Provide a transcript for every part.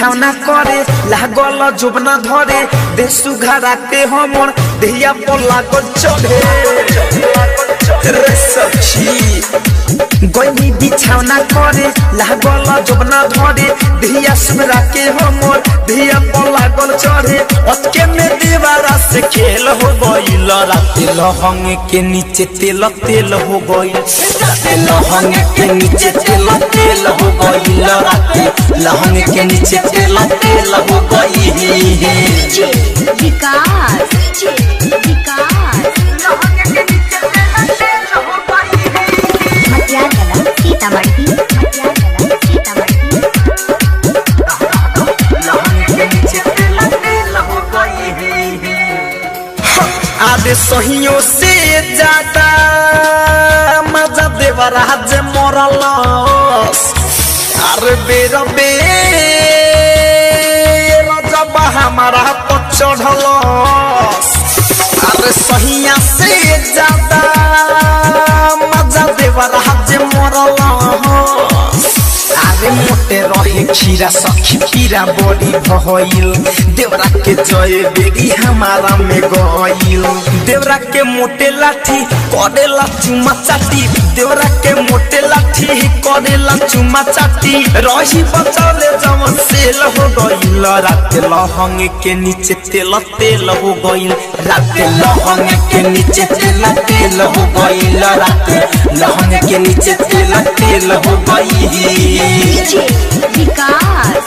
बिछावना करे लागल जुबना धरे देसु घरा के हमर देहिया पर लागल चढ़े रे सखी गईनी बिछावना करे लागल जुबना धरे देहिया सुबरा के हमर देहिया पर लागल चढ़े अटके में दीवारा से खेल हो गइल राते लहंग के नीचे तेल तेल हो गइल राते लहंग के नीचे तेल तेल हो गइल राते लहंग के नीचे तेल तेल हो गइल विकास लहंग के नीचे तेल तेल हो गइल मटियागला सीतामढ़ी लहंग के नीचे तेल तेल हो गइल आधे सहियों से ज्यादा मजा देवरा जे मोरलस अरे बेरा बेरा जब हमारा चढ़लस अरे सहिया से ज्यादा मजा देवरा जे मोरलस अरे मोटे रहे खीरा सखी पीरा बड़ी भइल देवरा के जय बेगी हमारा में गइल देवरा के मोटे लाठी करेला चुमा चाटी देवरा के मोटे लाठी करेला चुमा चाटी रही बचले जवन सेल हो गइल राते लहंग के नीचे तेल तेल हो गइल राते लहंग के नीचे तेल तेल हो गइल राते लहंग के नीचे तेल तेल हो गइल विकास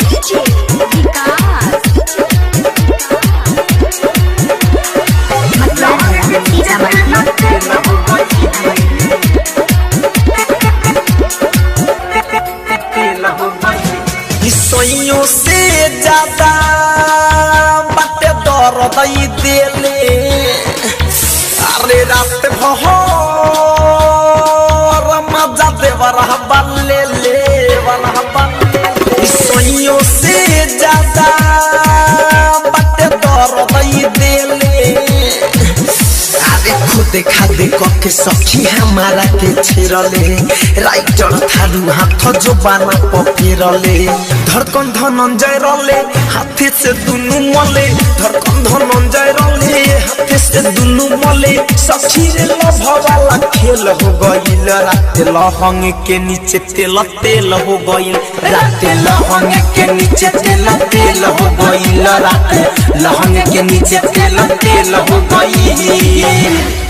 सोइयों से ज्यादा बाटे दर्द देले अरे रात भर मजा देवरा बल्ले ले सोइयों से ज्यादा बाटे दर्द देले देखा देखो के सखी हमारा के छेरले राइटर थारू हाथ जो बाना पफेरले धड़कन धनंजय रले हाथे से दुनु मले धड़कन धनंजय रले हाथे से दुनु मले सखी रे लभवाला खेल हो गइल राते लहंग के नीचे तेल तेल हो गइल राते लहंग के नीचे तेल तेल हो गइल राते लहंग के नीचे तेल तेल हो गइल।